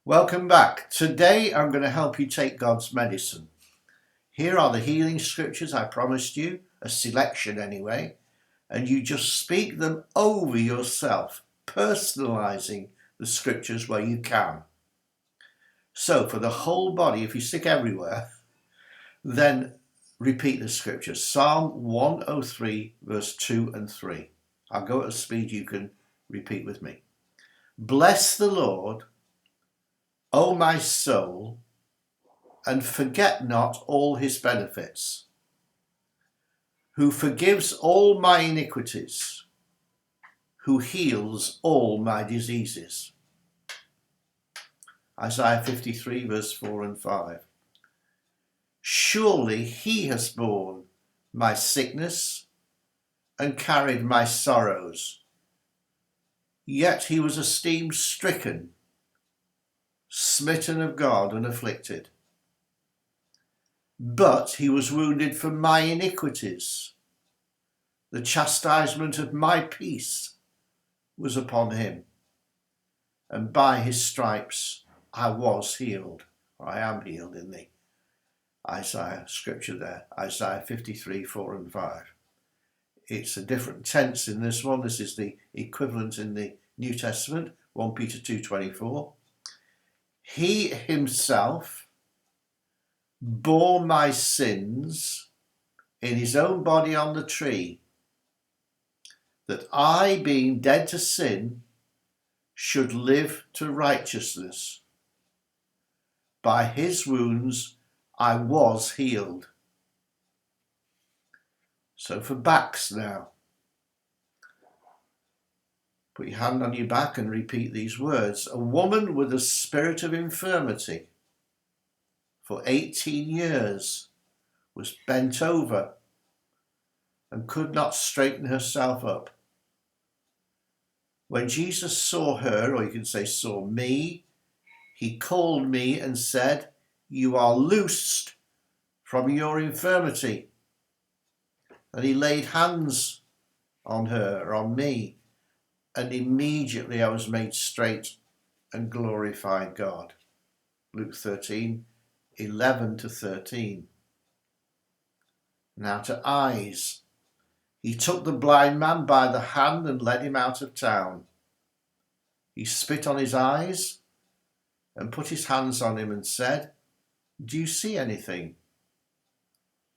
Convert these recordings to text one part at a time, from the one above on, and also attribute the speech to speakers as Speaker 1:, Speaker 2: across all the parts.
Speaker 1: Welcome back. Today I'm going to help you take God's medicine. Here are the healing scriptures I promised you, a selection anyway, and you just speak them over yourself, personalizing the scriptures where you can. So for the whole body, if you're sick everywhere, then repeat the scriptures. Psalm 103 verse 2 and 3. I'll go at a speed you can repeat with me. Bless the Lord, O my soul, and forget not all his benefits, who forgives all my iniquities, who heals all my diseases. Isaiah 53 verse 4 and 5. Surely he has borne my sickness and carried my sorrows, yet he was esteemed, stricken, smitten of God and afflicted. But he was wounded for my iniquities. The chastisement of my peace was upon him, and by his stripes I was healed, or I am healed in the Isaiah scripture there, Isaiah 53, 4 and 5. It's a different tense in this one. This is the equivalent in the New Testament, 1 Peter 2:24. He himself bore my sins in his own body on the tree, that I, being dead to sin, should live to righteousness. By his wounds I was healed. So for backs now. Put your hand on your back and repeat these words. A woman with a spirit of infirmity for 18 years was bent over and could not straighten herself up. When Jesus saw her, or you can say saw me, he called me and said, "You are loosed from your infirmity." And he laid hands on her, on me, and immediately I was made straight and glorified God. Luke 13, 11 to 13. Now to eyes. He took the blind man by the hand and led him out of town. He spit on his eyes and put his hands on him and said, "Do you see anything?"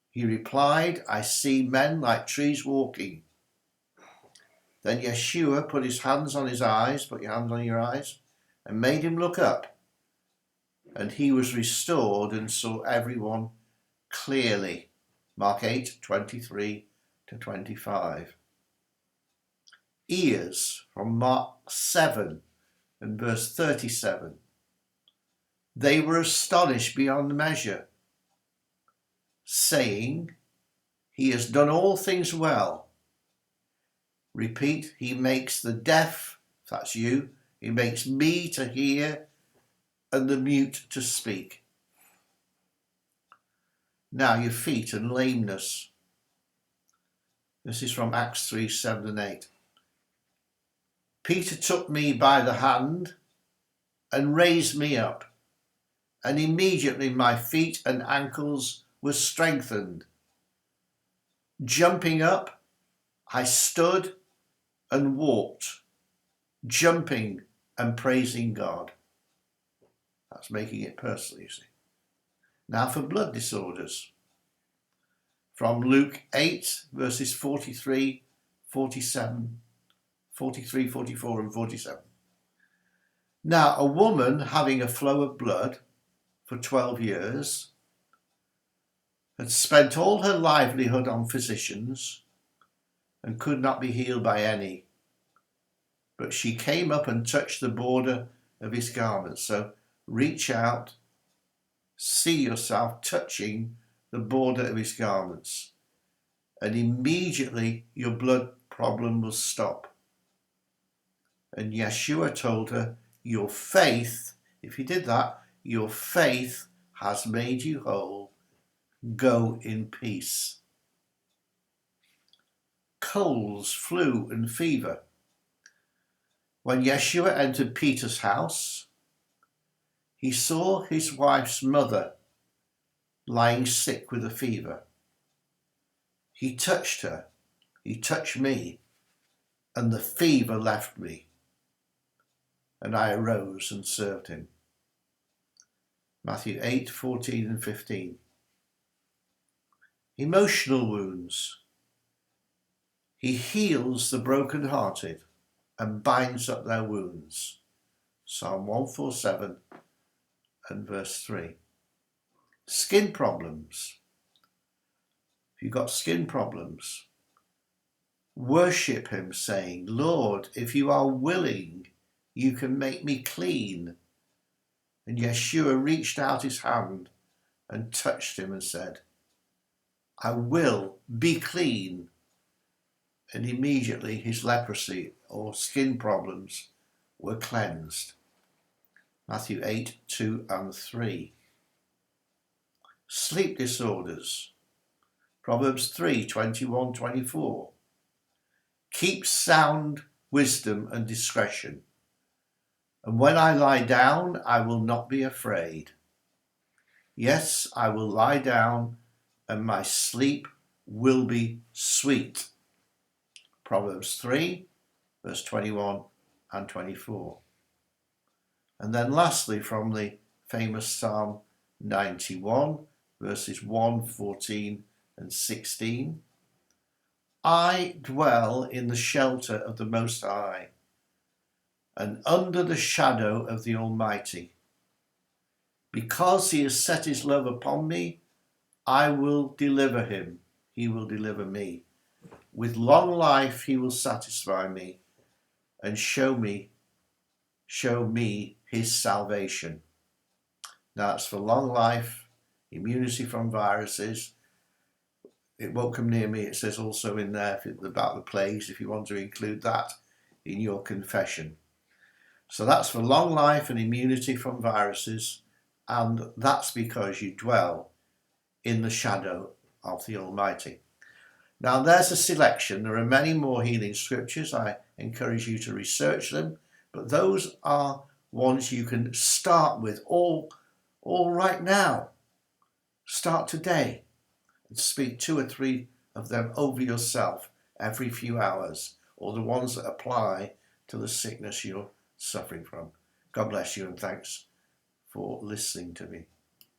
Speaker 1: He replied, "I see men like trees walking." Then Yeshua put his hands on his eyes, put your hands on your eyes, and made him look up. And he was restored and saw everyone clearly. Mark 8, 23 to 25. Ears from Mark 7 and verse 37. They were astonished beyond measure, saying, "He has done all things well." Repeat, he makes the deaf, that's you, he makes me to hear and the mute to speak. Now your feet and lameness. This is from Acts 3, 7 and 8. Peter took me by the hand and raised me up, and immediately my feet and ankles were strengthened. Jumping up, I stood and walked, jumping and praising God. That's making it personal, you see. Now for blood disorders. From Luke 8, verses 43, 47, 43, 44 and 47. Now a woman having a flow of blood for 12 years had spent all her livelihood on physicians and could not be healed by any. But she came up and touched the border of his garment. So reach out, see yourself touching the border of his garments, and immediately your blood problem will stop. And Yeshua told her, your faith, if you did that, your faith has made you whole. Go in peace. Colds, flu and fever. When Yeshua entered Peter's house, He saw his wife's mother lying sick with a fever. He touched her, he touched me, and the fever left me, and I arose and served him. Matthew 8, 14 and 15. Emotional wounds. He heals the brokenhearted and binds up their wounds. Psalm 147 and verse 3. Skin problems. If you've got skin problems, worship him saying, Lord, if you are willing, you can make me clean. And Yeshua reached out his hand and touched him and said, I will be clean. And immediately his leprosy or skin problems were cleansed. Matthew 8, 2 and 3. Sleep disorders. Proverbs 3, 21, 24. Keep sound wisdom and discretion. And when I lie down, I will not be afraid. Yes, I will lie down and my sleep will be sweet. Proverbs 3, verse 21 and 24. And then lastly, from the famous Psalm 91, verses 1, 14 and 16. I dwell in the shelter of the Most High and under the shadow of the Almighty. Because he has set his love upon me, I will deliver him. He will deliver me. With long life he will satisfy me and show me his salvation. Now it's for long life, immunity from viruses. It won't come near me. It says also in there about the plagues, if you want to include that in your confession. So that's for long life and immunity from viruses, and that's because you dwell in the shadow of the Almighty. Now there's a selection. There are many more healing scriptures. I encourage you to research them, but those are ones you can start with all right now. Start today and speak 2 or 3 of them over yourself every few hours, or the ones that apply to the sickness you're suffering from. God bless you and thanks for listening to me.